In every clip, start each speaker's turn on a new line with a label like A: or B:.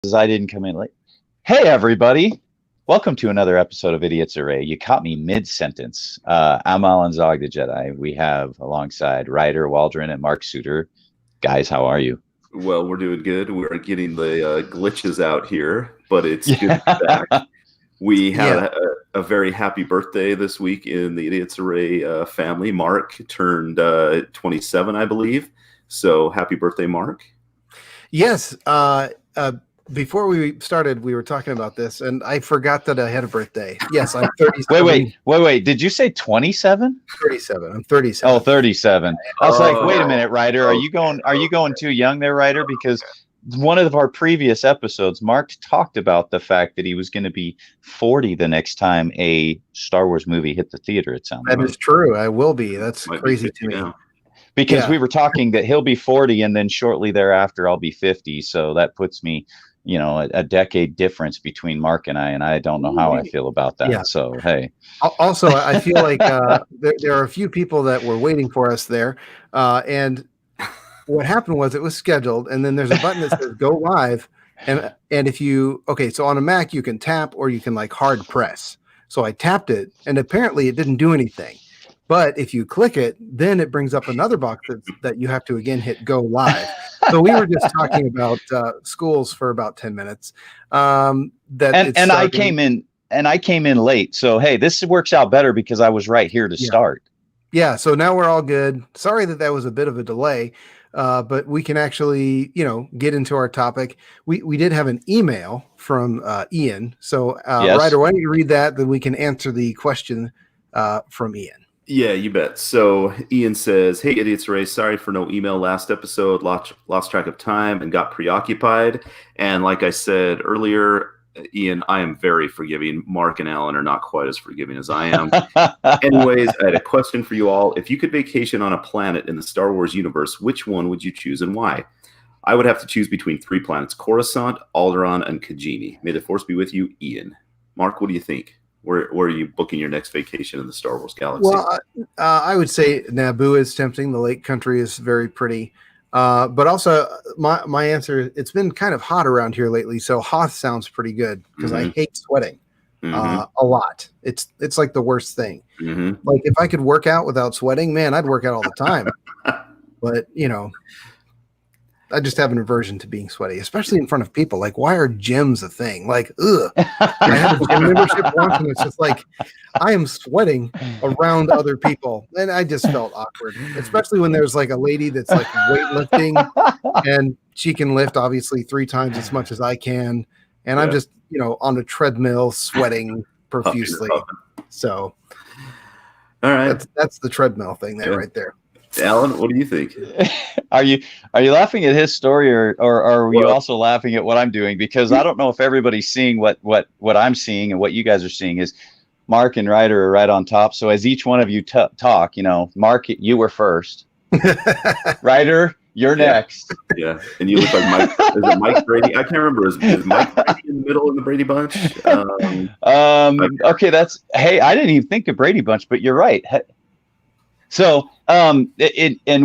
A: I didn't come in late. Hey, everybody. Welcome to another episode of Idiots Array. You caught me mid-sentence. I'm Alan Zog, the Jedi. We have alongside Ryder, Waldron, and Mark Suter. Guys, how are you?
B: Well, we're doing good. We're getting the glitches out here, but it's good to be back. We had a very happy birthday this week in the Idiots Array family. Mark turned 27, I believe. So happy birthday, Mark.
C: Yes. Before we started, we were talking about this, and I forgot that I had a birthday. Yes, I'm 37.
A: Wait. Did you say 27?
C: 37. I'm 37.
A: Oh, 37. I was like, wait a minute, Ryder. Are you going too young there, Ryder? Because one of our previous episodes, Mark talked about the fact that he was going to be 40 the next time a Star Wars movie hit the theater. It sounds
C: that is true. I will be. That's crazy to me.
B: Now.
A: Because we were talking that he'll be 40 and then shortly thereafter I'll be 50. So that puts me, a decade difference between Mark and I don't know how I feel about that. Yeah. So, hey.
C: Also, I feel like there are a few people that were waiting for us there. And what happened was it was scheduled, and then there's a button that says go live. And if so on a Mac, you can tap or you can hard press. So I tapped it, and apparently it didn't do anything. But if you click it, then it brings up another box that you have to again hit go live. So we were just talking about schools for about 10 minutes. I
A: came in late. So hey, this works out better because I was right here to start.
C: Yeah. So now we're all good. Sorry that was a bit of a delay, but we can actually get into our topic. We did have an email from Ian. So
A: yes.
C: Ryder, why don't you read that? Then we can answer the question from Ian.
B: Yeah, you bet. So Ian says, "Hey, Idiots Array, sorry for no email last episode. Lost track of time and got preoccupied. And like I said earlier, Ian, I am very forgiving. Mark and Alan are not quite as forgiving as I am. Anyways, I had a question for you all. If you could vacation on a planet in the Star Wars universe, which one would you choose and why? I would have to choose between 3 planets: Coruscant, Alderaan, and Kijimi. May the Force be with you, Ian." Mark, what do you think? Where are you booking your next vacation in the Star Wars galaxy?
C: Well, I would say Naboo is tempting. The Lake Country is very pretty. But also, my answer, it's been kind of hot around here lately, so Hoth sounds pretty good because I hate sweating a lot. It's like the worst thing. Like if I could work out without sweating, man, I'd work out all the time. But, I just have an aversion to being sweaty, especially in front of people. Like, why are gyms a thing? Like, ugh. I had a gym membership once, and it's just like, I am sweating around other people. And I just felt awkward, especially when there's a lady that's weightlifting, and she can lift obviously 3 times as much as I can. And I'm just, on a treadmill sweating profusely. So,
B: all right.
C: That's the treadmill thing there, right there.
B: Alan, what do you think?
A: Are you laughing at his story or are you also laughing at what I'm doing? Because I don't know if everybody's seeing what I'm seeing, and what you guys are seeing is Mark and Ryder are right on top. So as each one of you talk, Mark, you were first. Ryder, you're next.
B: Yeah, and you look like Mike. Is it Mike Brady? I can't remember. Is Mike Brady in the middle of the Brady Bunch?
A: Okay, hey, I didn't even think of Brady Bunch, but you're right. So, and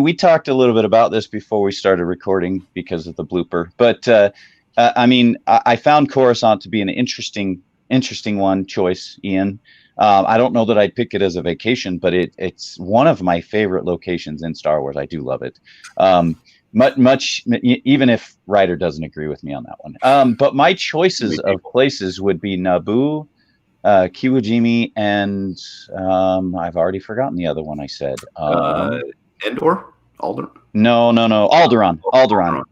A: we talked a little bit about this before we started recording because of the blooper. But I found Coruscant to be an interesting choice, Ian. I don't know that I'd pick it as a vacation, but it's one of my favorite locations in Star Wars. I do love it. Much, even if Ryder doesn't agree with me on that one. But my choices of places would be Naboo, Kijimi, and I've already forgotten the other one I said.
B: Endor? Alderaan?
A: No. Alderaan.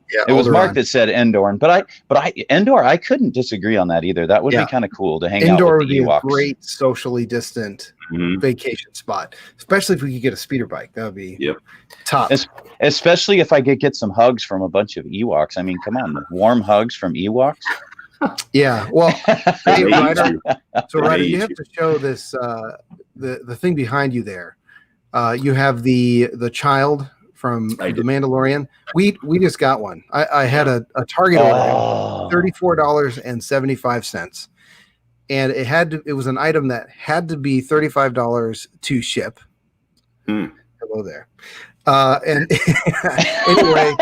C: Yeah,
A: it was Mark that said Endor, but Endor, I couldn't disagree on that either. That would be kind of cool to hang
C: Endor
A: out with the Ewoks.
C: Would be a great socially distant vacation spot, especially if we could get a speeder bike. That would be top.
A: Especially if I could get some hugs from a bunch of Ewoks. I mean, come on, warm hugs from Ewoks.
C: Yeah, well, hey, Ryder, you have to show this the thing behind you there. You have the child from The Mandalorian. We just got one. I had a Target order, $34.75, and it was an item that had to be $35 to ship. Hello there. And anyway,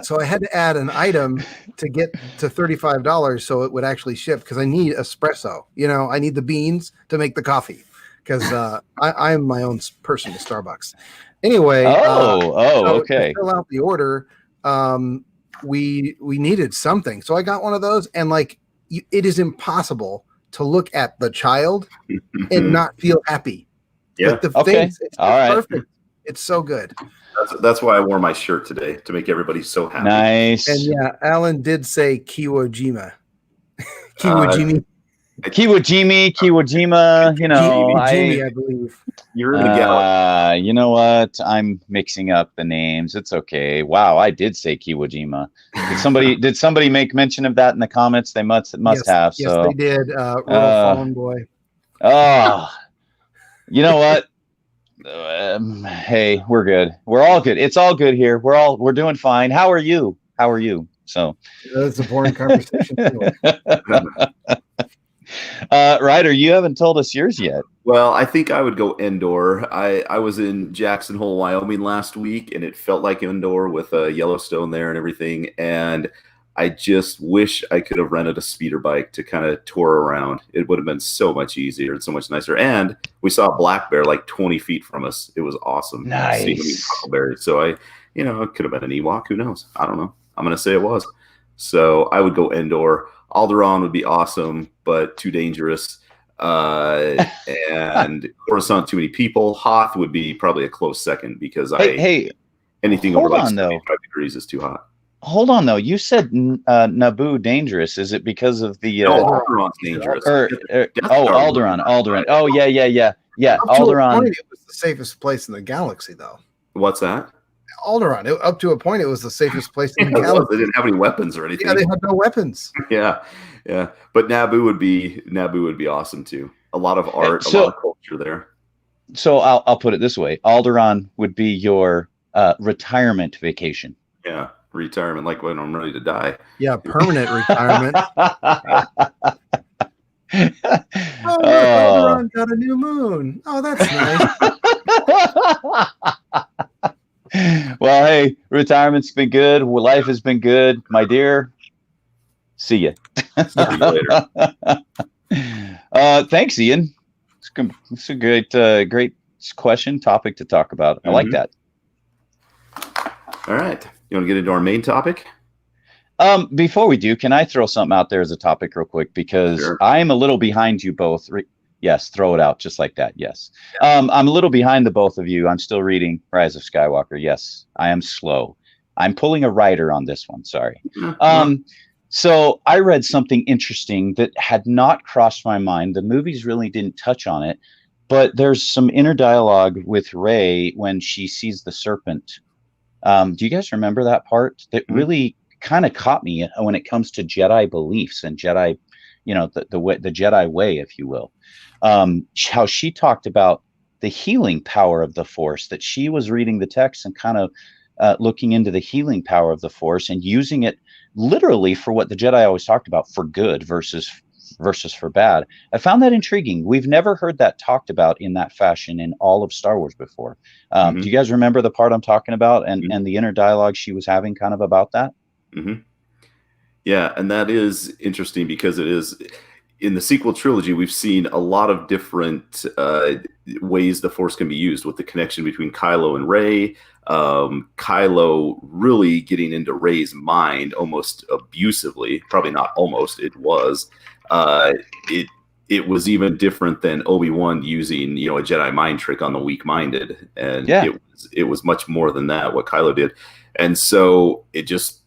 C: So I had to add an item to get to $35 so it would actually ship because I need espresso. I need the beans to make the coffee because I'm my own person to Starbucks. Anyway,
A: okay.
C: to fill out the order, we needed something. So I got one of those, and it is impossible to look at the child and not feel happy.
B: Yeah.
C: The face, it's perfect. It's so good.
B: That's why I wore my shirt today, to make everybody so happy.
A: Nice.
C: And yeah, Alan did say Kiwo Jima. Kiwo
A: Jimmy.
C: Jimmy, I believe.
B: You're in the galaxy.
A: You know what? I'm mixing up the names. It's okay. Wow, I did say Kiwo Jima. Did somebody make mention of that in the comments? They must have.
C: Yes,
A: so
C: they did. Rural Fallen Boy.
A: Oh, you know what? Hey, we're good. We're all good. It's all good here. We're doing fine. How are you? So
C: that's a boring conversation.
A: Ryder, you haven't told us yours yet.
B: Well, I think I would go Endor. I was in Jackson Hole, Wyoming last week, and it felt like Endor with Yellowstone there and everything. And I just wish I could have rented a speeder bike to kind of tour around. It would have been so much easier and so much nicer. And we saw a black bear like 20 feet from us. It was awesome.
A: Nice.
B: Seeing him eat huckleberries. So it could have been an Ewok. Who knows? I don't know. I'm going to say it was. So I would go Endor. Alderaan would be awesome, but too dangerous. And Coruscant, too many people. Hoth would be probably a close second because anything over like 75 degrees is too hot.
A: Hold on, though. You said Naboo dangerous. Is it because of the?
B: Alderaan's dangerous.
A: Alderaan. Oh, yeah. Alderaan.
C: It was the safest place in the galaxy, though.
B: What's that?
C: Alderaan. Up to a point, it was the safest place in the galaxy.
B: They didn't have any weapons or anything.
C: Yeah, they had no weapons.
B: Yeah. But Naboo would be awesome too. A lot of art, a lot of culture there.
A: So I'll put it this way: Alderaan would be your retirement vacation.
B: Yeah. Retirement, like when I'm ready to die.
C: Yeah, permanent retirement. Alderaan got a new moon. Oh, that's
A: nice. Well, hey, retirement's been good. Life has been good, my dear. See ya.
B: See you later.
A: Thanks, Ian. It's a great question, topic to talk about. I like that.
B: All right. You want to get into our main topic?
A: Before we do, can I throw something out there as a topic real quick? Because sure. I'm a little behind you both. Yes, throw it out just like that. Yes. I'm a little behind the both of you. I'm still reading Rise of Skywalker. Yes, I am slow. I'm pulling a Ryder on this one. Sorry. So I read something interesting that had not crossed my mind. The movies really didn't touch on it, but there's some inner dialogue with Rey when she sees the serpent. Do you guys remember that part? That really kind of caught me when it comes to Jedi beliefs and Jedi, the Jedi way, if you will. How she talked about the healing power of the Force, that she was reading the text and kind of looking into the healing power of the Force and using it literally for what the Jedi always talked about, for good versus for bad. I found that intriguing. We've never heard that talked about in that fashion in all of Star Wars before. Do you guys remember the part I'm talking about and the inner dialogue she was having kind of about that?
B: Yeah, and that is interesting because it is in the sequel trilogy. We've seen a lot of different ways the Force can be used with the connection between Kylo and Rey. Kylo really getting into Rey's mind almost abusively. Probably not almost. It was. It was even different than Obi-Wan using, a Jedi mind trick on the weak-minded, and it was much more than that what Kylo did, and so it just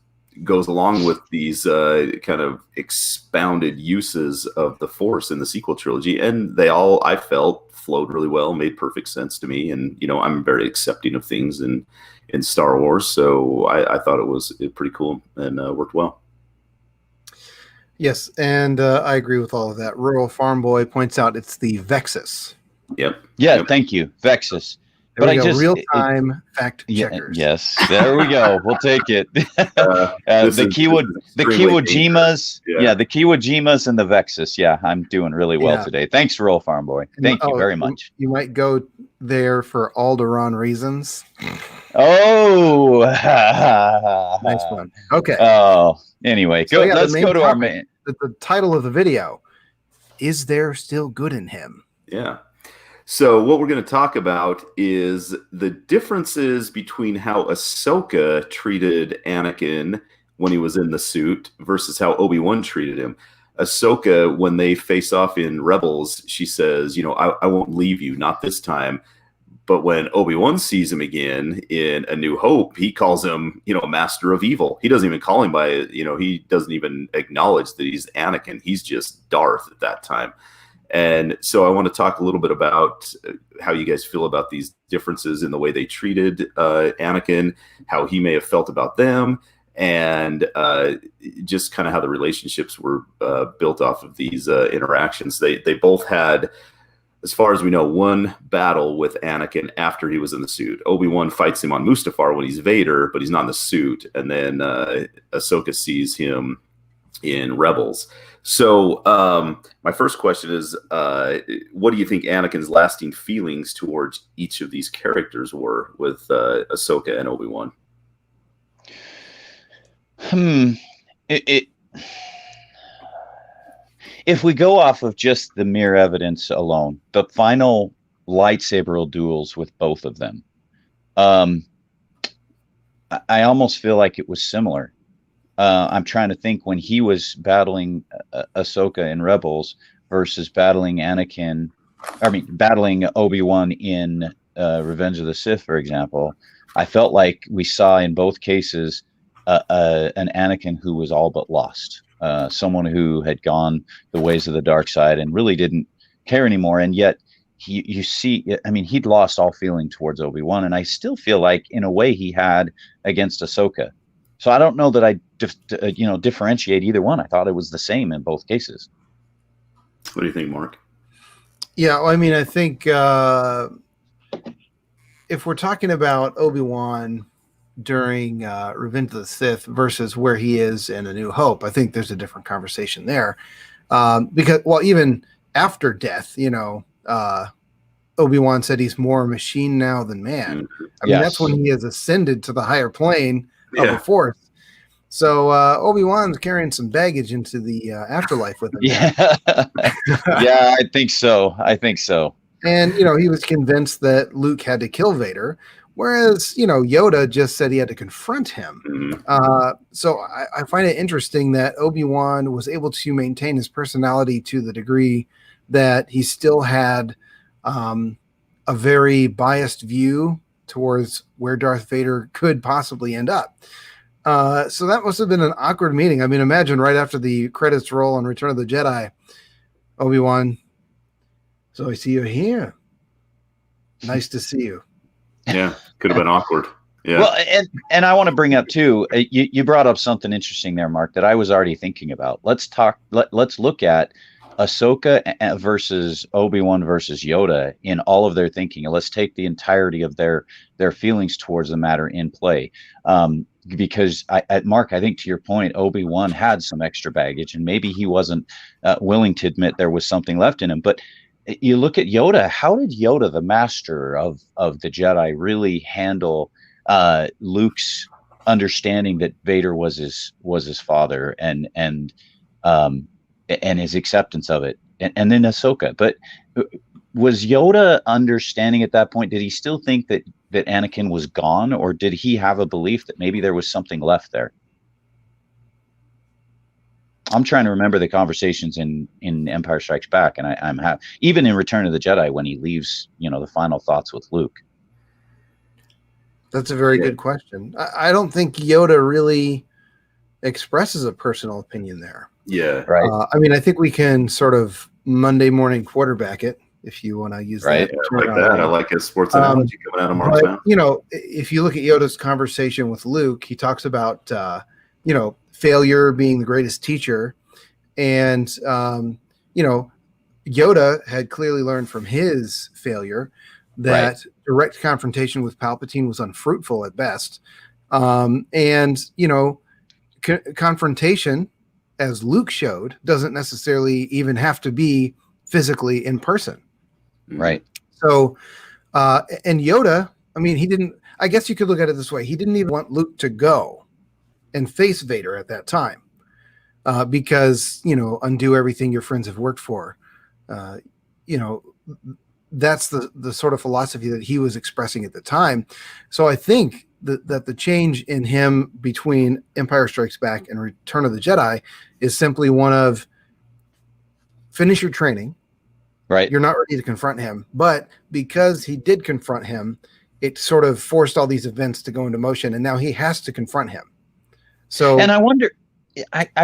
B: goes along with these kind of expounded uses of the Force in the sequel trilogy, and they all, I felt, flowed really well, made perfect sense to me, and I'm very accepting of things in Star Wars, so I thought it was pretty cool and worked well.
C: Yes, and I agree with all of that. Rural Farm Boy points out it's the Vexus.
B: Yep.
A: Yeah, thank you, Vexus.
C: But real-time fact checkers.
A: Yes, there we go. We'll take it. The Kiwo Jimas. Yeah, the Kiwo Jimas and the Vexus. Yeah, I'm doing really well today. Thanks, Rural Farm Boy. Thank you very much.
C: You might go there for Alderaan reasons.
A: Oh,
C: Nice one. Okay.
A: Oh, anyway,
C: So, yeah,
A: let's go to our main.
C: The title of the video, Is There Still Good in Him?
B: Yeah. So what we're going to talk about is the differences between how Ahsoka treated Anakin when he was in the suit versus how Obi-Wan treated him. Ahsoka, when they face off in Rebels, she says, I won't leave you, not this time. But when Obi-Wan sees him again in A New Hope, he calls him, a master of evil. He doesn't even call him by, he doesn't even acknowledge that he's Anakin. He's just Darth at that time. And so I want to talk a little bit about how you guys feel about these differences in the way they treated Anakin, how he may have felt about them, and just kind of how the relationships were built off of these interactions. They both had, as far as we know, one battle with Anakin after he was in the suit. Obi-Wan fights him on Mustafar when he's Vader, but he's not in the suit. And then Ahsoka sees him in Rebels. So my first question is, what do you think Anakin's lasting feelings towards each of these characters were with Ahsoka and Obi-Wan?
A: If we go off of just the mere evidence alone, the final lightsaber duels with both of them, I almost feel like it was similar. I'm trying to think when he was battling Ahsoka in Rebels versus battling Obi-Wan in Revenge of the Sith, for example. I felt like we saw in both cases an Anakin who was all but lost, someone who had gone the ways of the dark side and really didn't care anymore. And yet he'd lost all feeling towards Obi-Wan, and I still feel like in a way he had against Ahsoka. So I don't know that I differentiate either one. I thought it was the same in both cases.
B: What do you think, Mark?
C: Yeah, well, I think if we're talking about Obi-Wan during Revenge of the Sith versus where he is in A New Hope, I think there's a different conversation there. Because, even after death, Obi-Wan said he's more machine now than man. That's when he has ascended to the higher plane of the Force. So Obi-Wan's carrying some baggage into the afterlife with him.
A: Yeah, yeah, I think so. And
C: he was convinced that Luke had to kill Vader, whereas Yoda just said he had to confront him. So I find it interesting that Obi-Wan was able to maintain his personality to the degree that he still had a very biased view towards where Darth Vader could possibly end up. So that must have been an awkward meeting. Imagine right after the credits roll on Return of the Jedi, Obi-Wan, so I see you're here. Nice to see you.
B: Yeah, could have been awkward. Yeah.
A: Well, and I want to bring up too, you brought up something interesting there, Mark, that I was already thinking about. Let's look at Ahsoka versus Obi-Wan versus Yoda in all of their thinking. And let's take the entirety of their feelings towards the matter in play. Because Mark, I think to your point, Obi-Wan had some extra baggage, and maybe he wasn't willing to admit there was something left in him. But you look at Yoda. How did Yoda, the master of the Jedi, really handle Luke's understanding that Vader was his father, and his acceptance of it, and then Ahsoka? But was Yoda understanding at that point? Did he still think that Anakin was gone, or did he have a belief that maybe there was something left there? I'm trying to remember the conversations in Empire Strikes Back, and I'm even in Return of the Jedi when he leaves, the final thoughts with Luke.
C: That's a very good question. I don't think Yoda really expresses a personal opinion there.
B: Yeah,
A: right.
C: I think we can sort of Monday morning quarterback it, if you want to use that.
B: Yeah, like that. I like his sports analogy coming out of Mark's mouth.
C: If you look at Yoda's conversation with Luke, he talks about failure being the greatest teacher, and Yoda had clearly learned from his failure that direct confrontation with Palpatine was unfruitful at best, confrontation, as Luke showed, doesn't necessarily even have to be physically in person.
A: Right.
C: So, and Yoda, he didn't, I guess you could look at it this way. He didn't even want Luke to go and face Vader at that time because, undo everything your friends have worked for. That's the sort of philosophy that he was expressing at the time. So I think that the change in him between Empire Strikes Back and Return of the Jedi is simply one of finish your training.
A: Right.
C: You're not ready to confront him. But because he did confront him, it sort of forced all these events to go into motion. And now he has to confront him. So,
A: and I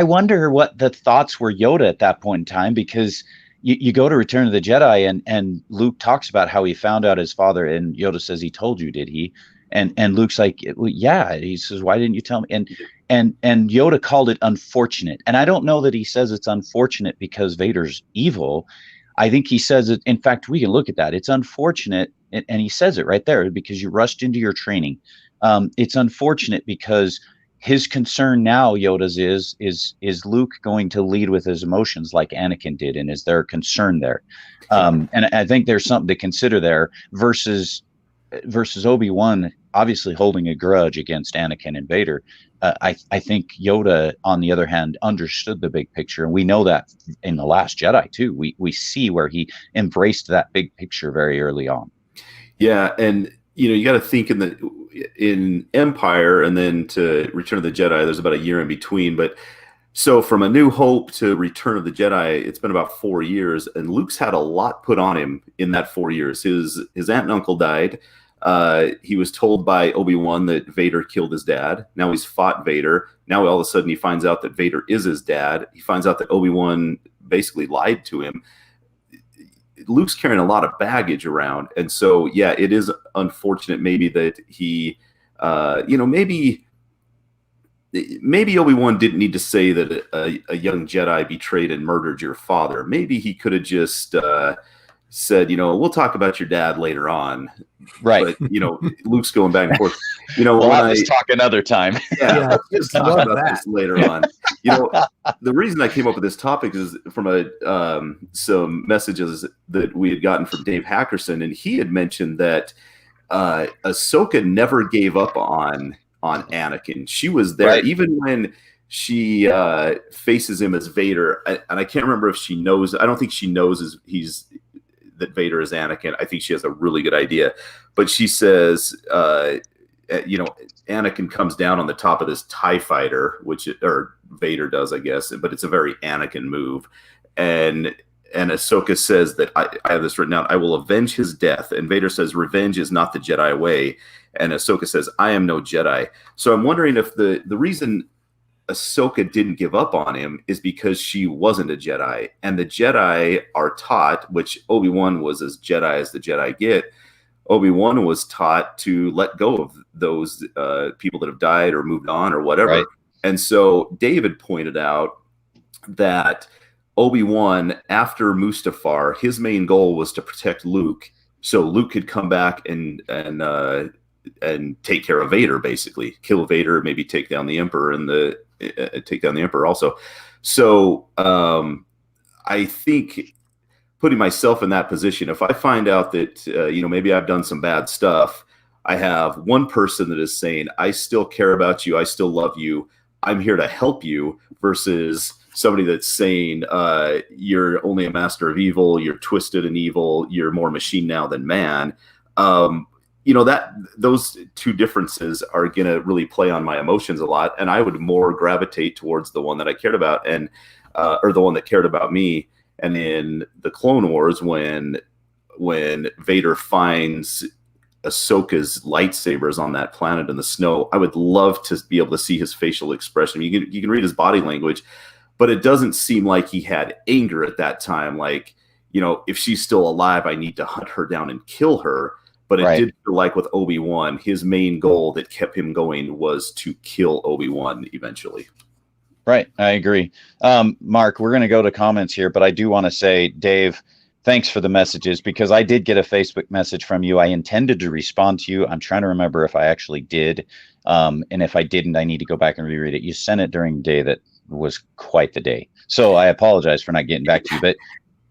A: wonder what the thoughts were Yoda at that point in time, because you go to Return of the Jedi and Luke talks about how he found out his father, and Yoda says, he told you, did he? And Luke's like, well, yeah. He says, why didn't you tell me? And Yoda called it unfortunate. And I don't know that he says it's unfortunate because Vader's evil. I think he says it. In fact, we can look at that. It's unfortunate. And he says it right there because you rushed into your training. It's unfortunate because his concern now, Yoda's is Luke going to lead with his emotions like Anakin did, and is there a concern there? And I think there's something to consider there versus Obi-Wan obviously holding a grudge against Anakin and Vader. I think Yoda, on the other hand, understood the big picture, and we know that in The Last Jedi too. We see where he embraced that big picture very early on.
B: Yeah, and you got to think in Empire and then to Return of the Jedi, there's about a year in between. But so from A New Hope to Return of the Jedi, it's been about 4 years, and Luke's had a lot put on him in that 4 years. His aunt and uncle died. He was told by Obi-Wan that Vader killed his dad. Now he's fought Vader. Now all of a sudden he finds out that Vader is his dad. He finds out that Obi-Wan basically lied to him. Luke's carrying a lot of baggage around. And so, yeah, it is unfortunate maybe that he, maybe Obi-Wan didn't need to say that a young Jedi betrayed and murdered your father. Maybe he could have just said, we'll talk about your dad later on.
A: Right.
B: But, Luke's going back and forth.
A: We'll have this talk another time.
B: Yeah, let's talk about this later on. The reason I came up with this topic is from some messages that we had gotten from Dave Hackerson, and he had mentioned that Ahsoka never gave up on Anakin. She was there even when she faces him as Vader, and I can't remember if she knows. I don't think she knows that Vader is Anakin. I think she has a really good idea, but she says, Anakin comes down on the top of this TIE fighter, or Vader does, I guess, but it's a very Anakin move. And Ahsoka says that I have this written down, I will avenge his death. And Vader says, revenge is not the Jedi way. And Ahsoka says, I am no Jedi. So I'm wondering if the reason Ahsoka didn't give up on him is because she wasn't a Jedi. And the Jedi are taught, which Obi-Wan was as Jedi as the Jedi get. Obi-Wan was taught to let go of those people that have died or moved on or whatever. Right. And so David pointed out that Obi-Wan, after Mustafar, his main goal was to protect Luke, so Luke could come back and take care of Vader, basically kill Vader, maybe take down the Emperor and take down the Emperor also. So I think, putting myself in that position, if I find out that maybe I've done some bad stuff, I have one person that is saying, I still care about you, I still love you, I'm here to help you, versus somebody that's saying, you're only a master of evil, you're twisted and evil, you're more machine now than man. That those two differences are going to really play on my emotions a lot. And I would more gravitate towards the one that I cared about, and or the one that cared about me. And in the Clone Wars, when Vader finds Ahsoka's lightsabers on that planet in the snow, I would love to be able to see his facial expression. You can read his body language, but it doesn't seem like he had anger at that time. Like, if she's still alive, I need to hunt her down and kill her. But it did feel like with Obi-Wan, his main goal that kept him going was to kill Obi-Wan eventually.
A: Right. I agree. Mark, we're going to go to comments here, but I do want to say, Dave, thanks for the messages, because I did get a Facebook message from you. I intended to respond to you. I'm trying to remember if I actually did. And if I didn't, I need to go back and reread it. You sent it during a day that was quite the day. So I apologize for not getting back to you. But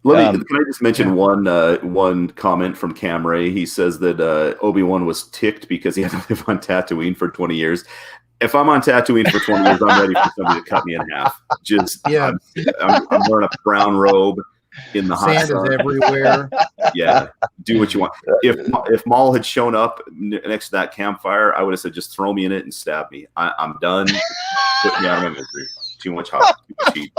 B: Can I just mention one comment from Cam Ray? He says that Obi-Wan was ticked because he had to live on Tatooine for 20 years. If I'm on Tatooine for 20 years, I'm ready for somebody to cut me in half. I'm wearing a brown robe in the hot sun.
C: Sand is everywhere.
B: Yeah, do what you want. If Maul had shown up next to that campfire, I would have said, just throw me in it and stab me. I'm done. Put me out of my misery. Too much hot, too much heat.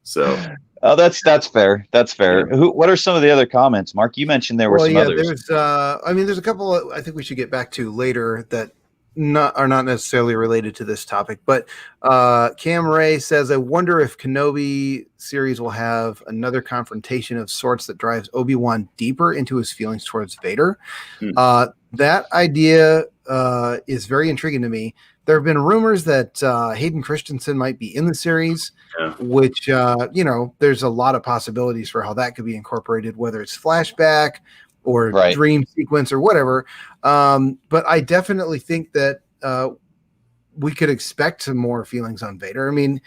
B: So.
A: Oh, that's fair. That's fair.
B: Yeah.
A: What are some of the other comments, Mark? You mentioned there were some others.
C: There's a couple I think we should get back to later that are not necessarily related to this topic. But Cam Ray says, I wonder if Kenobi series will have another confrontation of sorts that drives Obi-Wan deeper into his feelings towards Vader. That idea is very intriguing to me. There have been rumors that Hayden Christensen might be in the series, which, there's a lot of possibilities for how that could be incorporated, whether it's flashback or dream sequence or whatever. But I definitely think that we could expect some more feelings on Vader. I mean,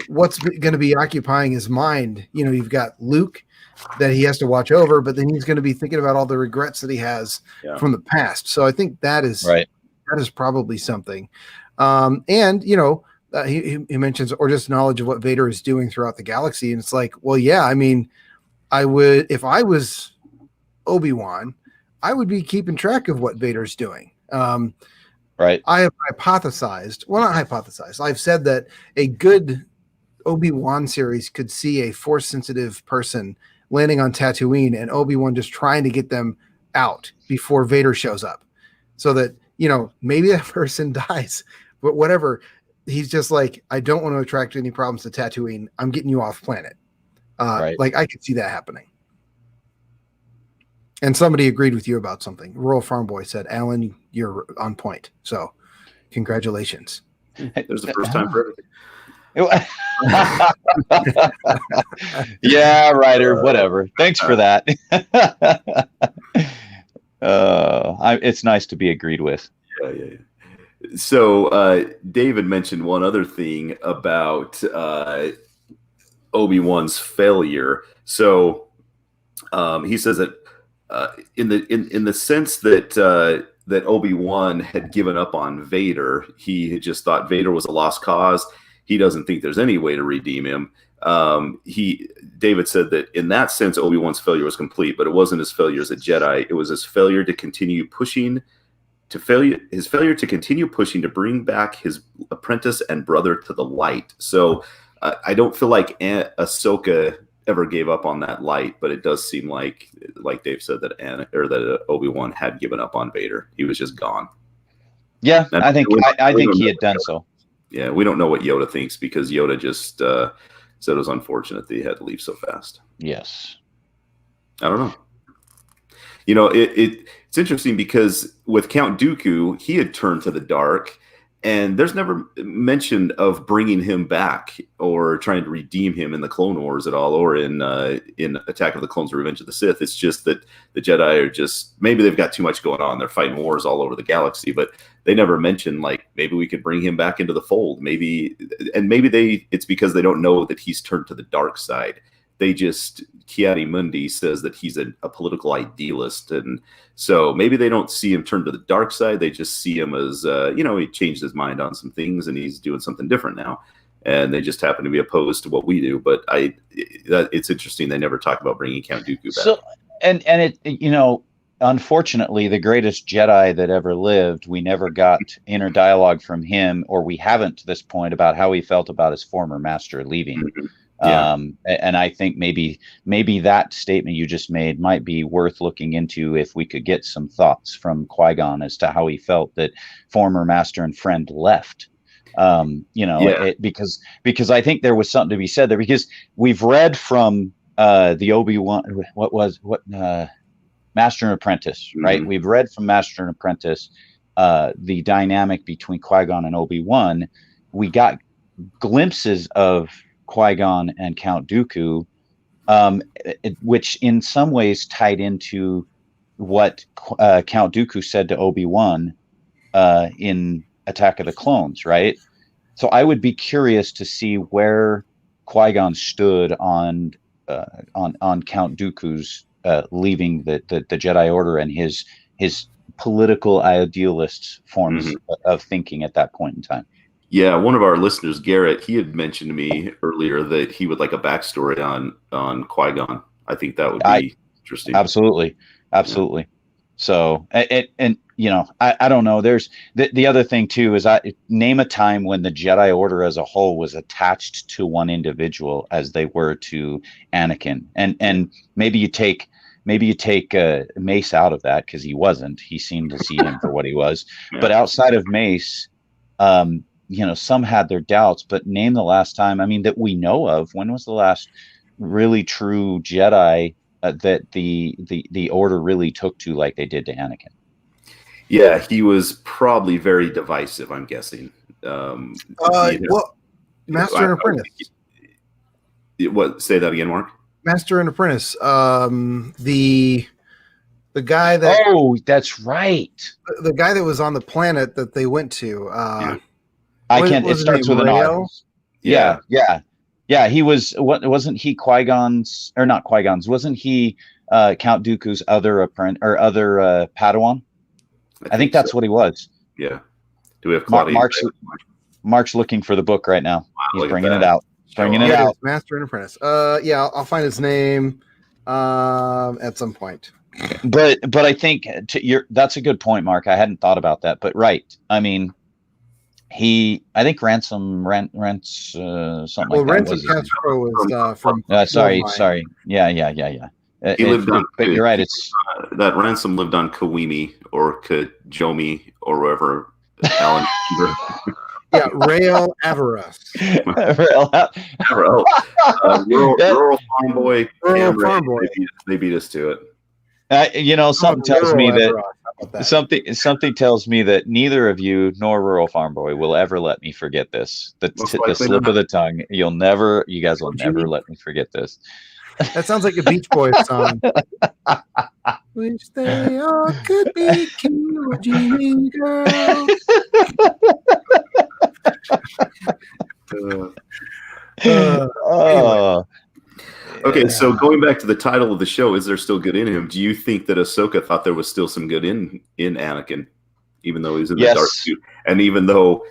C: what's going to be occupying his mind? You've got Luke that he has to watch over, but then he's going to be thinking about all the regrets that he has from the past. So I think that is that is probably something. He mentions or just knowledge of what Vader is doing throughout the galaxy. And it's like, well, yeah, I mean, if I was Obi-Wan, I would be keeping track of what Vader's doing. I have hypothesized, well, not hypothesized. I've said that a good Obi-Wan series could see a force sensitive person landing on Tatooine and Obi-Wan just trying to get them out before Vader shows up so that, maybe that person dies, but whatever. He's just like, I don't want to attract any problems to Tatooine. I'm getting you off planet. Like I could see that happening. And somebody agreed with you about something. Rural Farm Boy said, Alan, you're on point. So congratulations.
B: There's the first time for everything.
A: Yeah, Ryder, whatever. Thanks for that. It's nice to be agreed with.
B: Yeah. So David mentioned one other thing about Obi-Wan's failure. So he says that in the sense that Obi-Wan had given up on Vader, he had just thought Vader was a lost cause. He doesn't think there's any way to redeem him. David said that in that sense, Obi-Wan's failure was complete, but it wasn't his failure as a Jedi. It was his failure to continue pushing to continue pushing to bring back his apprentice and brother to the light. So I don't feel like Ahsoka ever gave up on that light, but it does seem like Dave said that Obi-Wan had given up on Vader. He was just gone.
A: Yeah, I think he had done so.
B: Yeah, we don't know what Yoda thinks because Yoda just said it was unfortunate that he had to leave so fast.
A: Yes.
B: I don't know. It's interesting because with Count Dooku, he had turned to the dark, and there's never mention of bringing him back or trying to redeem him in the Clone Wars at all, or in Attack of the Clones or Revenge of the Sith. It's just that the Jedi are just, maybe they've got too much going on. They're fighting wars all over the galaxy, but they never mention like maybe we could bring him back into the fold. Maybe it's because they don't know that he's turned to the dark side. They just, Kiadi Mundi says that he's a political idealist. And so maybe they don't see him turn to the dark side. They just see him as, he changed his mind on some things and he's doing something different now. And they just happen to be opposed to what we do. But it's interesting. They never talk about bringing Count Dooku back.
A: So, and it, unfortunately, the greatest Jedi that ever lived, we never got inner dialogue from him, or we haven't to this point, about how he felt about his former master leaving.
B: Mm-hmm. Yeah.
A: And I think maybe that statement you just made might be worth looking into if we could get some thoughts from Qui-Gon as to how he felt that former master and friend left. Because I think there was something to be said there, because we've read from the Obi-Wan, Master and Apprentice, right? Mm-hmm. We've read from Master and Apprentice the dynamic between Qui-Gon and Obi-Wan. We got glimpses of Qui-Gon and Count Dooku, which in some ways tied into what Count Dooku said to Obi-Wan in Attack of the Clones, right? So I would be curious to see where Qui-Gon stood on on Count Dooku's leaving the Jedi Order and his political idealist forms of thinking at that point in time.
B: Yeah, one of our listeners, Garrett, he had mentioned to me earlier that he would like a backstory on Qui-Gon. I think that would be interesting.
A: Absolutely. Yeah. So, and you know, I don't know. There's the other thing too is name a time when the Jedi Order as a whole was attached to one individual as they were to Anakin, and maybe you take Mace out of that because he wasn't. He seemed to see him for what he was. Yeah. But outside of Mace, you know, some had their doubts. But name the last time. I mean, that we know of. When was the last really true Jedi that the Order really took to like they did to Anakin?
B: Yeah, he was probably very divisive, I'm guessing.
C: Well, Master and Apprentice.
B: What? Say that again, Mark.
C: Master and Apprentice. The guy that.
A: Oh, that's right.
C: The guy that was on the planet that they went to.
A: I can't. It starts with an R. Yeah. He was. Wasn't he Qui-Gon's or not Qui-Gon's? Wasn't he Count Dooku's other apprentice or other Padawan? I think that's what he was.
B: Yeah. Do we have Claudia?
A: Mark's looking for the book right now. He's bringing it out.
C: Master and Apprentice. Yeah, I'll find his name at some point.
A: But I think that's a good point, Mark. I hadn't thought about that, but right. I mean, I think Ransom something like that.
C: Well, Ransom Castro was from.
A: Sorry. Yeah.
B: He lived on,
A: but you're right. It's
B: that Ransom lived on Kawimi or Kajomi or wherever. Alan.
C: Yeah, Rael Avaros.
B: Rural farm boy. They beat us to it.
A: You know, something tells me that something tells me that neither of you nor Rural Farm Boy will ever let me forget this. The slip of the tongue. You guys will never let me forget this.
C: That sounds like a Beach Boys song. Wish they all could be Genie girls.
B: Okay, so going back to the title of the show, is there still good in him? Do you think that Ahsoka thought there was still some good in Anakin, even though he's in the dark suit? And even though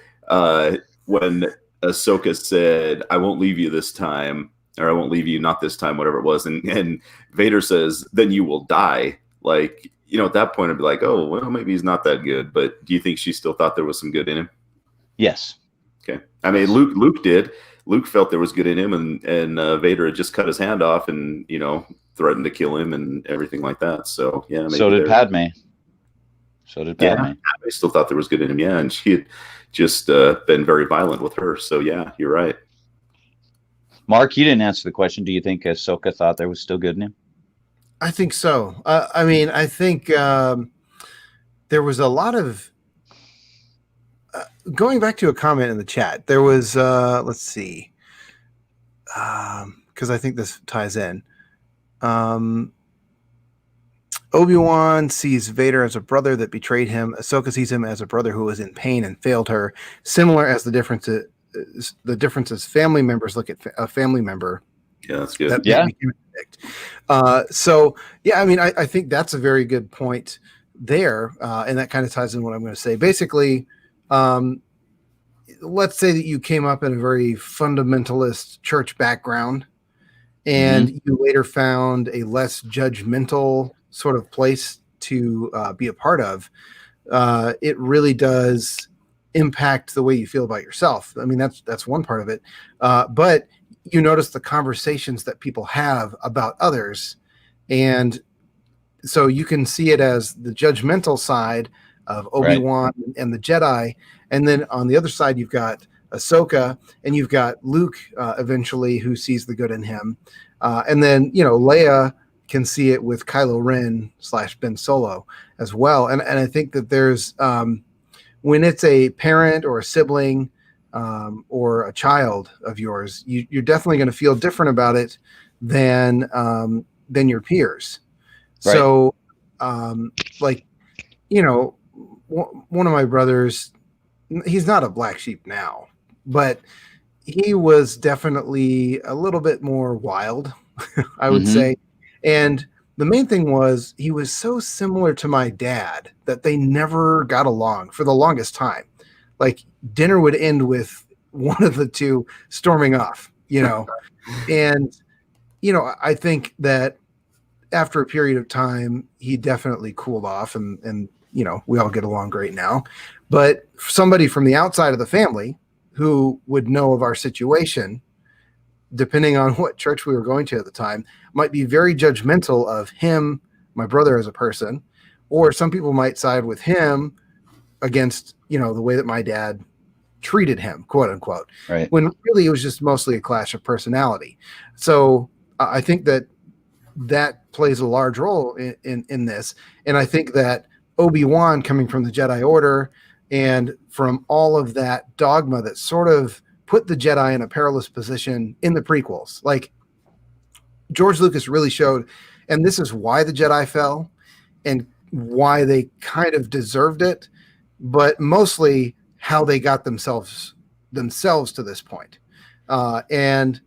B: when Ahsoka said, "I won't leave you this time," or "I won't leave you not this time," whatever it was, and Vader says, "Then you will die." Like, you know, at that point, I'd be like, "Oh, well, maybe he's not that good." But do you think she still thought there was some good in him?
A: Yes.
B: Okay. I mean, Luke did. Luke felt there was good in him, and Vader had just cut his hand off and, you know, threatened to kill him and everything like that. So, yeah.
A: So did Padme.
B: Padme still thought there was good in him, yeah. And she had just been very violent with her. So, yeah, you're right.
A: Mark, you didn't answer the question. Do you think Ahsoka thought there was still good in him?
C: I think so. I mean, I think there was a lot of... going back to a comment in the chat, there was, let's see, because I think this ties in. Obi-Wan sees Vader as a brother that betrayed him. Ahsoka sees him as a brother who was in pain and failed her. Similar as the differences family members look at a family member.
B: Yeah, that's good.
C: So, yeah, I mean, I think that's a very good point there, and that kind of ties in what I'm going to say. Basically, let's say that you came up in a very fundamentalist church background and you later found a less judgmental sort of place to be a part of. It really does impact the way you feel about yourself. I mean, that's one part of it. But you notice the conversations that people have about others. And so you can see it as the judgmental side of Obi-Wan and the Jedi. And then on the other side, you've got Ahsoka and you've got Luke eventually who sees the good in him. And then, you know, Leia can see it with Kylo Ren / Ben Solo as well. And I think that there's, when it's a parent or a sibling or a child of yours, you're definitely going to feel different about it than your peers. Right. So, like, you know, one of my brothers, he's not a black sheep now, but he was definitely a little bit more wild I would
A: Mhm.
C: say. And the main thing was he was so similar to my dad that they never got along for the longest time. Like dinner would end with one of the two storming off, and I think that after a period of time, he definitely cooled off, and we all get along great now. But somebody from the outside of the family who would know of our situation, depending on what church we were going to at the time, might be very judgmental of him, my brother, as a person, or some people might side with him against, the way that my dad treated him, quote unquote,
A: Right.
C: when really it was just mostly a clash of personality. So I think that plays a large role in this. And I think that Obi-Wan, coming from the Jedi Order and from all of that dogma that sort of put the Jedi in a perilous position in the prequels, like George Lucas really showed, and this is why the Jedi fell and why they kind of deserved it, but mostly how they got themselves to this point. And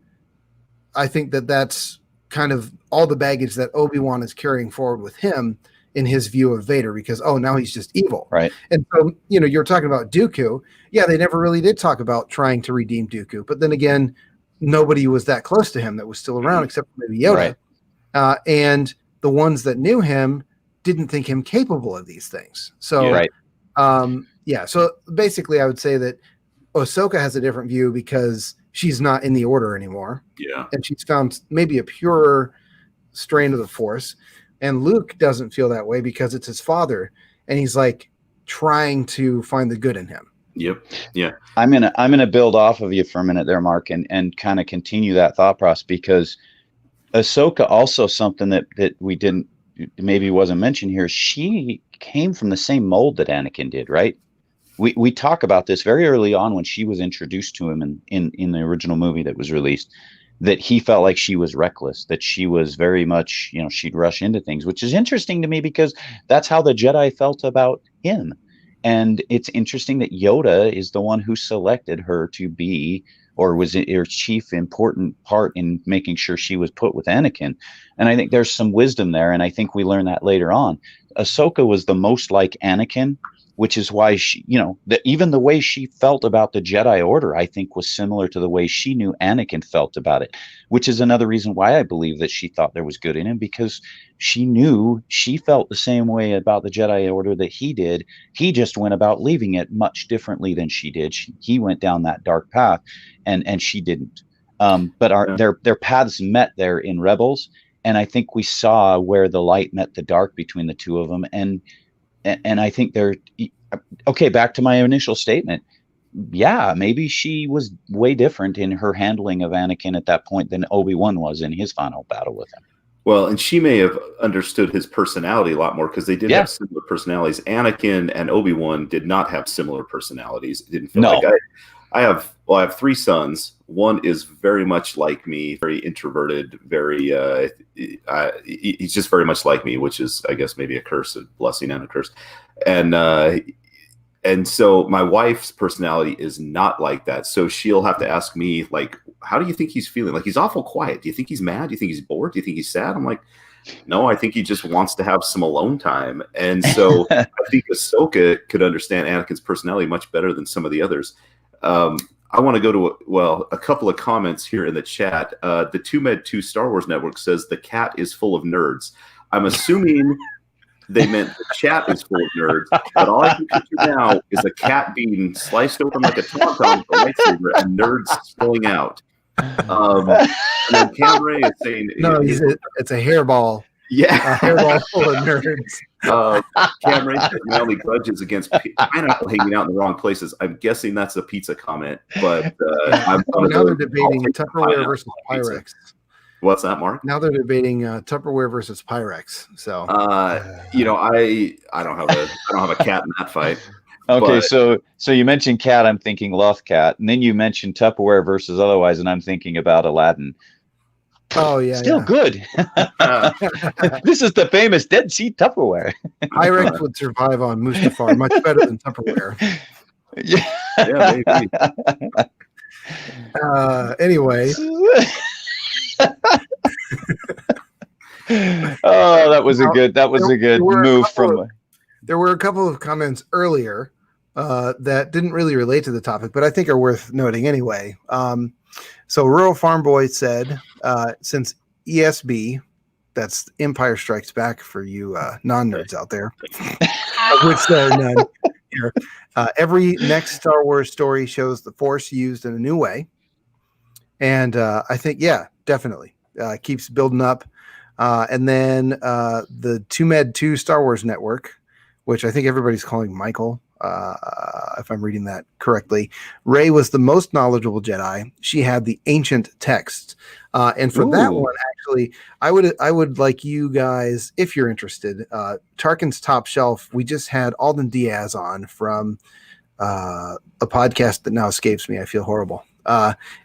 C: I think that that's kind of all the baggage that Obi-Wan is carrying forward with him in his view of Vader, because, now he's just evil.
A: Right.
C: And so, you're talking about Dooku. Yeah, they never really did talk about trying to redeem Dooku. But then again, nobody was that close to him that was still around except for maybe Yoda.
A: Right.
C: And the ones that knew him didn't think him capable of these things. So,
A: Right.
C: So basically I would say that Ahsoka has a different view because she's not in the Order anymore.
B: Yeah.
C: And she's found maybe a purer strain of the Force. And Luke doesn't feel that way because it's his father. And he's like trying to find the good in him.
B: Yep. Yeah.
A: I'm gonna build off of you for a minute there, Mark, and kind of continue that thought process, because Ahsoka also something that we didn't, maybe wasn't mentioned here. She came from the same mold that Anakin did, right? We talk about this very early on when she was introduced to him in the original movie that was released, that he felt like she was reckless, that she was very much, she'd rush into things, which is interesting to me because that's how the Jedi felt about him. And it's interesting that Yoda is the one who selected her to be, or was her chief important part in making sure she was put with Anakin. And I think there's some wisdom there. And I think we learn that later on. Ahsoka was the most like Anakin, which is why she, even the way she felt about the Jedi Order, I think was similar to the way she knew Anakin felt about it, which is another reason why I believe that she thought there was good in him, because she knew she felt the same way about the Jedi Order that he did. He just went about leaving it much differently than she did. He went down that dark path, and she didn't. But their paths met there in Rebels, and I think we saw where the light met the dark between the two of them, and I think they're okay. Back to my initial statement. Yeah, maybe she was way different in her handling of Anakin at that point than Obi-Wan was in his final battle with him.
B: Well, and she may have understood his personality a lot more because they did have similar personalities. Anakin and Obi-Wan did not have similar personalities. It didn't feel like I have 3 sons. One is very much like me, very introverted, very he's just very much like me, which is, I guess, maybe a curse, a blessing and a curse. And so my wife's personality is not like that. So she'll have to ask me, like, how do you think he's feeling? Like, he's awful quiet. Do you think he's mad? Do you think he's bored? Do you think he's sad? I'm like, no, I think he just wants to have some alone time. And so I think Ahsoka could understand Anakin's personality much better than some of the others. I want to go to a couple of comments here in the chat. The 2Med2 Star Wars Network says the cat is full of nerds. I'm assuming they meant the chat is full of nerds, but all I can picture now is a cat being sliced open like a tauntaun with a lightsaber and nerds spilling out. And then Cam Ray is saying,
C: no, it's a hairball.
B: Yeah,
C: a hairball full of nerds.
B: Cam Ray says my only grudge is against pineapple hanging out in the wrong places. I'm guessing that's a pizza comment, but
C: now they're debating Tupperware versus Pyrex.
B: What's that, Mark?
C: Now they're debating Tupperware versus Pyrex. So
B: I don't have a cat in that fight.
A: Okay, so you mentioned cat, I'm thinking Loth Cat, and then you mentioned Tupperware versus otherwise, and I'm thinking about Aladdin.
C: Oh yeah,
A: still good. This is the famous Dead Sea Tupperware.
C: Pyrex would survive on Mustafar much better than Tupperware.
B: Yeah, maybe.
C: Anyway.
A: was a good move from.
C: There were a couple of comments earlier that didn't really relate to the topic, but I think are worth noting anyway. So Rural Farm Boy said, since ESB, that's Empire Strikes Back for you non-nerds out there, of which there are none here. Every next Star Wars story shows the Force used in a new way. And I think, yeah, definitely. Keeps building up. And then the 2Med2 Star Wars Network, which I think everybody's calling Michael, if I'm reading that correctly. Rey was the most knowledgeable Jedi. She had the ancient texts. And for that one, actually, I would like you guys, if you're interested, Tarkin's Top Shelf, we just had Alden Diaz on from a podcast that now escapes me. I feel horrible.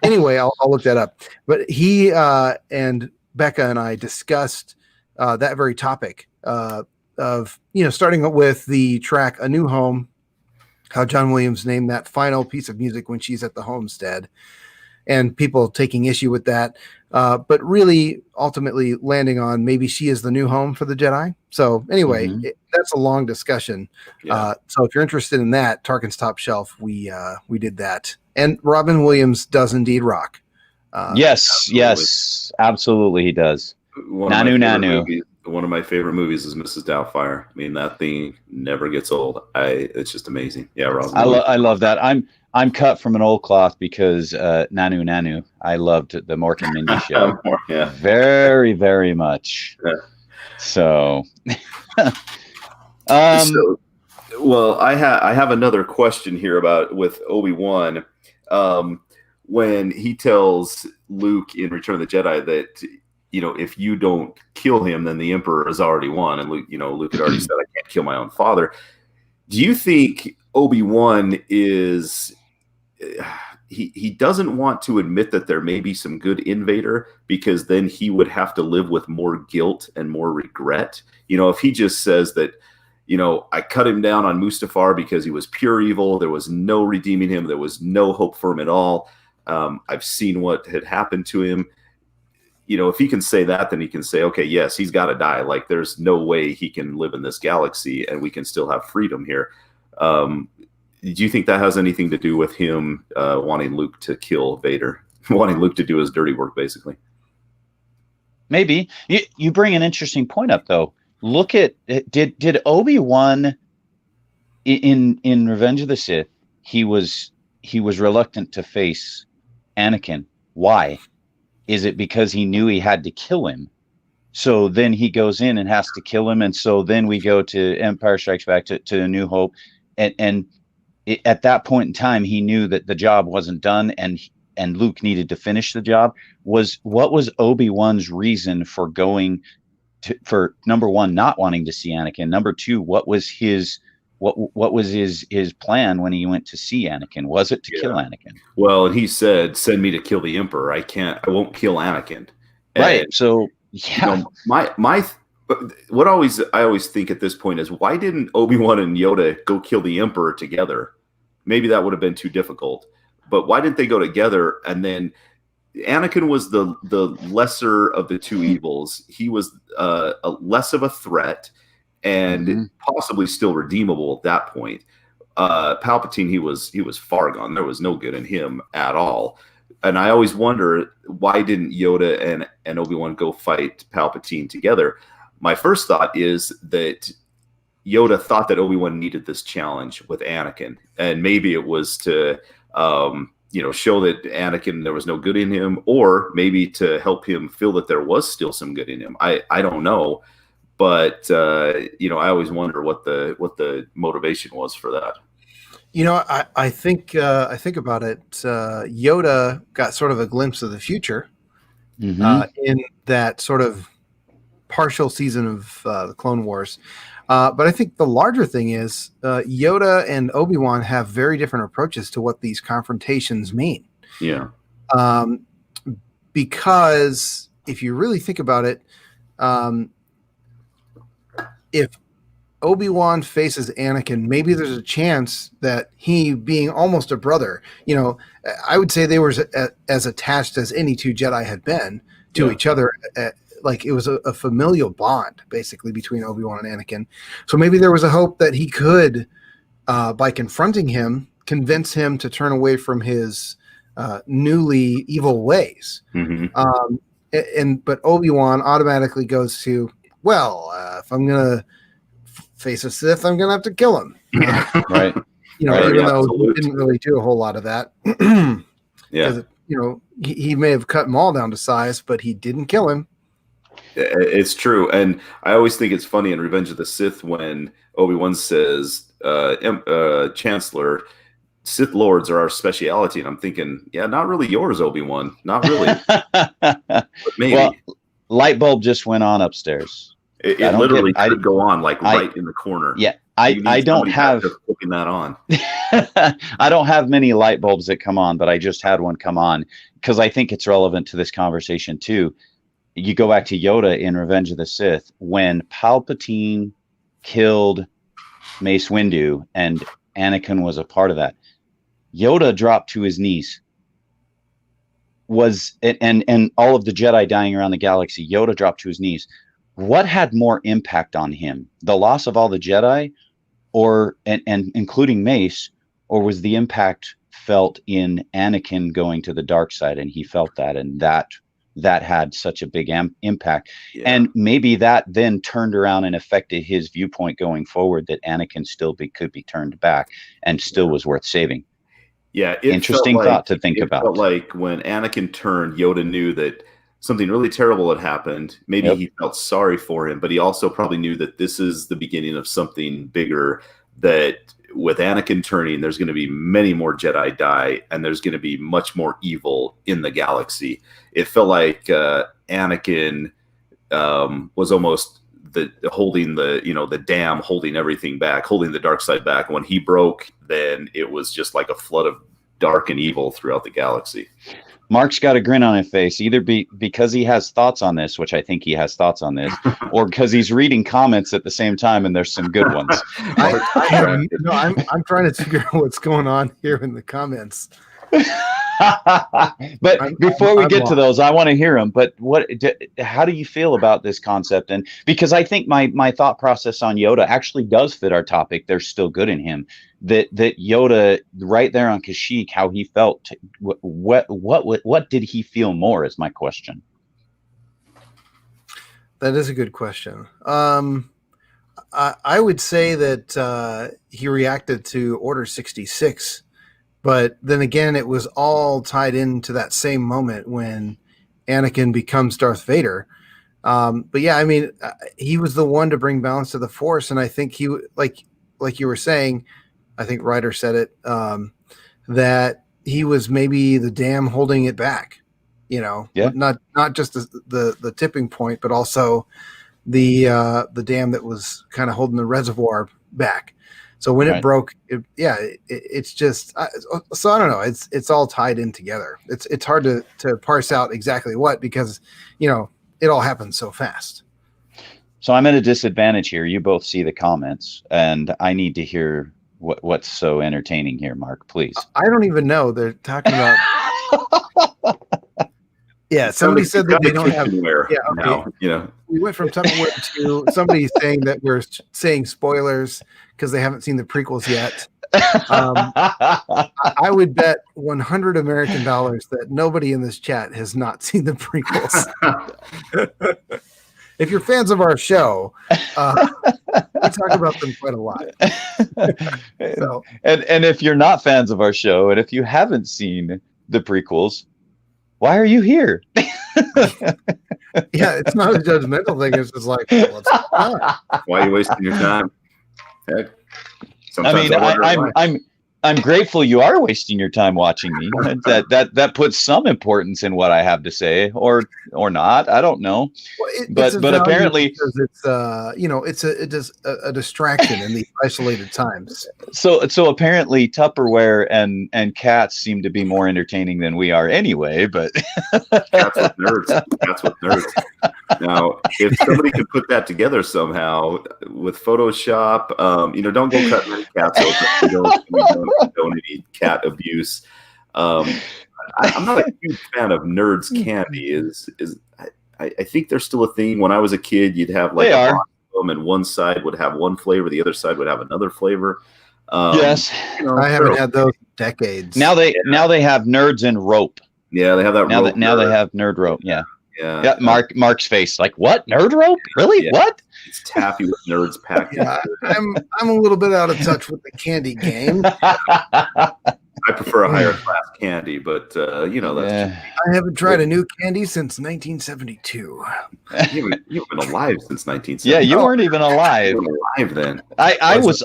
C: Anyway, I'll look that up. But he and Becca and I discussed that very topic of, starting with the track A New Home, how John Williams named that final piece of music when she's at the homestead, and people taking issue with that. But really, ultimately landing on maybe she is the new home for the Jedi. So anyway, that's a long discussion. Yeah. So if you're interested in that, Tarkin's Top Shelf, we did that. And Robin Williams does indeed rock.
A: Yes, absolutely he does. Nanu.
B: One of my favorite movies is Mrs. Doubtfire. I mean, that thing never gets old. It's just amazing. Yeah, Robin.
A: I love that. I'm cut from an old cloth because Nanu. I loved the Mork and Mindy show very, very much. Yeah. So,
B: well, I have another question here with Obi-Wan. When he tells Luke in Return of the Jedi that, if you don't kill him, then the Emperor has already won. And Luke had already said, I can't kill my own father. Do you think Obi-Wan is... He doesn't want to admit that there may be some good in Vader, because then he would have to live with more guilt and more regret. If he just says that, I cut him down on Mustafar because he was pure evil, there was no redeeming him, there was no hope for him at all. I've seen what had happened to him. If he can say that, then he can say, okay, yes, he's got to die. Like, there's no way he can live in this galaxy and we can still have freedom here. Do you think that has anything to do with him wanting Luke to kill Vader, wanting Luke to do his dirty work, basically?
A: Maybe. You bring an interesting point up, though. Look at did Obi-Wan in Revenge of the Sith? He was reluctant to face Anakin. Why? Is it because he knew he had to kill him? So then he goes in and has to kill him, and so then we go to Empire Strikes Back to A New Hope, and at that point in time, he knew that the job wasn't done, and Luke needed to finish the job. What was Obi-Wan's reason for going for number one, not wanting to see Anakin? Number two, what was his plan when he went to see Anakin? Was it to kill Anakin?
B: Well, he said, "Send me to kill the Emperor. I won't kill Anakin."
A: Right. So yeah,
B: what I always think at this point is, why didn't Obi-Wan and Yoda go kill the Emperor together? Maybe that would have been too difficult, but why didn't they go together? And then Anakin was the lesser of the two evils. He was less of a threat and possibly still redeemable at that point. Palpatine, he was far gone. There was no good in him at all. And I always wonder, why didn't Yoda and Obi-Wan go fight Palpatine together? My first thought is that Yoda thought that Obi-Wan needed this challenge with Anakin, and maybe it was to show that Anakin, there was no good in him, or maybe to help him feel that there was still some good in him. I don't know, but I always wonder what the motivation was for that.
C: I think about it. Yoda got sort of a glimpse of the future in that sort of partial season of the Clone Wars. But I think the larger thing is Yoda and Obi-Wan have very different approaches to what these confrontations mean.
B: Yeah.
C: Because if you really think about it, if Obi-Wan faces Anakin, maybe there's a chance that he, being almost a brother, I would say they were as attached as any two Jedi had been to each other, like it was a familial bond basically between Obi-Wan and Anakin. So maybe there was a hope that he could, by confronting him, convince him to turn away from his newly evil ways. But Obi-Wan automatically goes to, well, if I'm gonna face a Sith, I'm gonna have to kill him.
A: Right.
C: Even though he didn't really do a whole lot of that.
B: Yeah.
C: He may have cut them all down to size, but he didn't kill him.
B: It's true. And I always think it's funny in Revenge of the Sith when Obi-Wan says, Chancellor, Sith Lords are our speciality. And I'm thinking, yeah, not really yours, Obi-Wan. Not really. But maybe.
A: Well, light bulb just went on upstairs.
B: It literally could go on right in the corner.
A: Yeah. I don't have
B: flipping that on.
A: I don't have many light bulbs that come on, but I just had one come on because I think it's relevant to this conversation too. You go back to Yoda in Revenge of the Sith when Palpatine killed Mace Windu and Anakin was a part of that. Yoda dropped to his knees. And all of the Jedi dying around the galaxy, Yoda dropped to his knees. What had more impact on him? The loss of all the Jedi and including Mace, or was the impact felt in Anakin going to the dark side and he felt that and that had such a big impact. Yeah. And maybe that then turned around and affected his viewpoint going forward that Anakin still could be turned back and still was worth saving.
B: Yeah.
A: Interesting thought to think about.
B: It felt like when Anakin turned, Yoda knew that something really terrible had happened. Maybe he felt sorry for him, but he also probably knew that this is the beginning of something bigger, that with Anakin turning, there's going to be many more Jedi die, and there's going to be much more evil in the galaxy. It felt like Anakin was almost holding the dam, holding everything back, holding the dark side back. When he broke, then it was just like a flood of dark and evil throughout the galaxy.
A: Mark's got a grin on his face, either because he has thoughts on this, which I think he has thoughts on this, or because he's reading comments at the same time, and there's some good ones.
C: I'm trying to figure out what's going on here in the comments.
A: But before we get to those, I want to hear them. But how do you feel about this concept? And because I think my thought process on Yoda actually does fit our topic. There's still good in him. That Yoda right there on Kashyyyk, how he felt. What did he feel more? Is my question.
C: That is a good question. I would say that he reacted to Order 66. But then again, it was all tied into that same moment when Anakin becomes Darth Vader. But yeah, I mean, he was the one to bring balance to the Force, and I think he, like you were saying, I think Ryder said it, that he was maybe the dam holding it back. Not just the tipping point, but also the dam that was kind of holding the reservoir back. So when it broke, it's just so I don't know. It's all tied in together. It's hard to parse out exactly what, because it all happens so fast.
A: So I'm at a disadvantage here. You both see the comments, and I need to hear what's so entertaining here, Mark. Please.
C: I don't even know. They're talking about. Yeah, somebody said that they don't have
B: anywhere. Yeah, okay.
C: We went from Tupperware to somebody saying that we're saying spoilers because they haven't seen the prequels yet. I would bet $100 American that nobody in this chat has not seen the prequels. If you're fans of our show, we talk about them quite a lot.
A: So. And if you're not fans of our show, and if you haven't seen the prequels, why are you here?
C: Yeah, it's not a judgmental thing. It's just like, what's going on?
B: Why are you wasting your time? Heck,
A: I'm grateful you are wasting your time watching me. That puts some importance in what I have to say, or not. I don't know.
C: Well,
A: but apparently,
C: because it's a distraction in these isolated times.
A: So apparently Tupperware and cats seem to be more entertaining than we are anyway. But
B: That's what nerds. Now, if somebody could put that together somehow with Photoshop, don't go cut cats open. We don't condone any cat abuse. I'm not a huge fan of Nerds Candy. I think they're still a thing. When I was a kid, you'd have like
A: They
B: a
A: are.
B: box of them, and one side would have one flavor, the other side would have another flavor.
A: Yes.
C: I haven't had those in decades.
A: Now they have nerds and rope.
B: Yeah, they have that.
A: Now
B: rope
A: they
B: nerd.
A: have nerd rope. Yeah.
B: Yeah.
A: Mark's face like, what, nerd rope? Really?
B: Yeah.
A: What?
B: It's taffy with nerds packed.
C: Yeah, I'm a little bit out of touch with the candy game.
B: I prefer a higher class candy, but that's
C: I haven't tried a new candy since 1972.
B: you haven't been alive since 1970.
A: Yeah, you weren't even alive.
B: You weren't alive then.
A: I was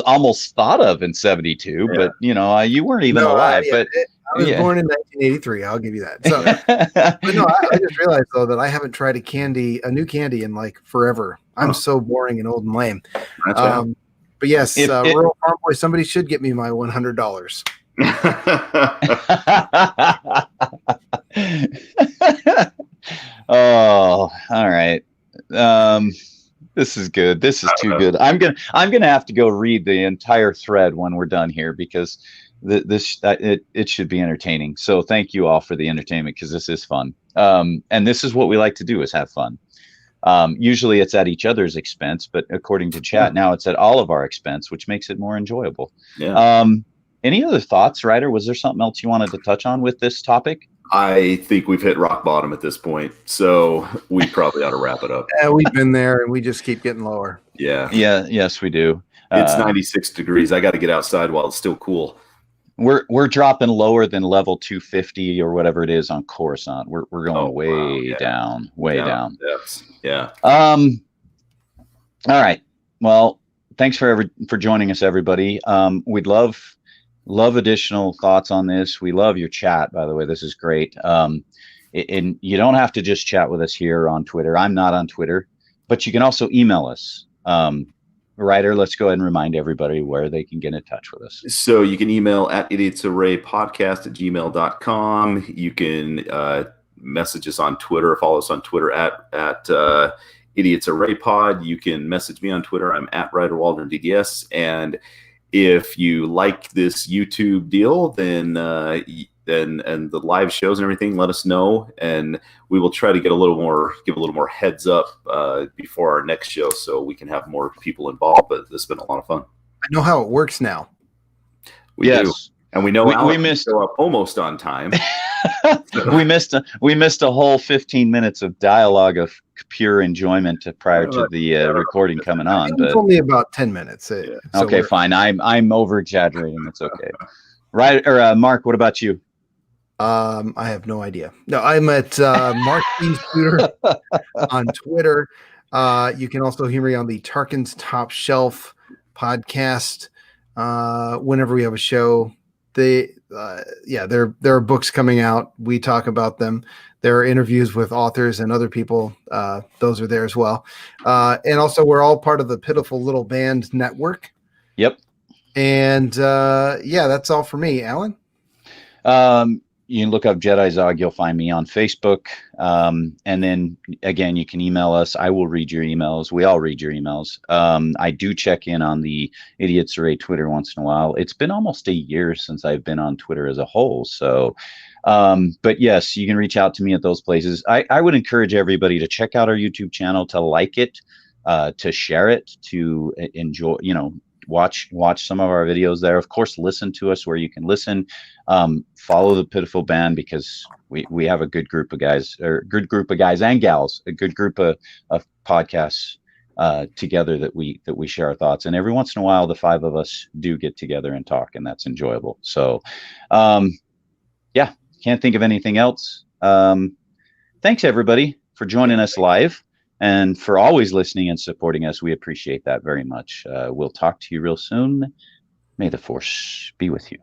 A: almost thought of in 72, but you weren't even alive. But
C: I was born in 1983. I'll give you that. So, but no, I just realized though that I haven't tried a new candy in like forever. I'm so boring and old and lame. But yes, Rural Farm Boy, somebody should get me my $100.
A: Oh, all right. This is good. This is too good. I'm gonna have to go read the entire thread when we're done here because it should be entertaining. So thank you all for the entertainment because this is fun. And this is what we like to do is have fun. Usually it's at each other's expense, but according to chat, now it's at all of our expense, which makes it more enjoyable. Yeah. Any other thoughts, Ryder? Was there something else you wanted to touch on with this topic?
B: I think we've hit rock bottom at this point, so we probably ought to wrap it up.
C: Yeah, we've been there, and we just keep getting lower.
B: Yeah.
A: Yes, we do.
B: It's 96 degrees. I got to get outside while it's still cool.
A: We're dropping lower than level 250 or whatever it is on Coruscant. We're going down.
B: Yes. Yeah.
A: All right. Well, thanks for joining us, everybody. We'd love additional thoughts on this. We love your chat, by the way. This is great. And you don't have to just chat with us here on Twitter. I'm not on Twitter, but you can also email us. Ryder, let's go ahead and remind everybody where they can get in touch with us.
B: So you can email at idiotsarraypodcast@gmail.com. You can message us on Twitter, follow us on Twitter at idiotsarraypod. You can message me on Twitter. I'm at Ryder Waldron DDS. And if you like this YouTube deal, then and the live shows and everything, let us know, and we will try to give a little more heads up before our next show, so we can have more people involved. But this has been a lot of fun.
C: I know how it works now.
B: We do, and we know we missed show up almost on time.
A: we missed a whole 15 minutes of dialogue of pure enjoyment prior to the recording coming on.
C: But it's only about 10 minutes. So
A: okay, fine. I'm over exaggerating. It's okay. Right, or Mark, what about you?
C: I have no idea. No, I'm at Mark E. Scooter on Twitter. You can also hear me on the Tarkin's Top Shelf podcast whenever we have a show. There are books coming out. We talk about them. There are interviews with authors and other people. Those are there as well. And also, we're all part of the Pitiful Little Band network.
A: Yep.
C: And that's all for me. Alan?
A: You can look up Jedi Zog. You'll find me on Facebook. And then, again, you can email us. I will read your emails. We all read your emails. I do check in on the Idiots Array Twitter once in a while. It's been almost a year since I've been on Twitter as a whole. So, but yes, you can reach out to me at those places. I would encourage everybody to check out our YouTube channel, to like it, to share it, to enjoy, watch some of our videos there. Of course, listen to us where you can listen. Follow the Pitiful Band because we have a good group of guys, or a good group of guys and gals, a good group of podcasts together that we share our thoughts. And every once in a while, the five of us do get together and talk, and that's enjoyable. So, can't think of anything else. Thanks everybody for joining us live. And for always listening and supporting us. We appreciate that very much. We'll talk to you real soon. May the Force be with you.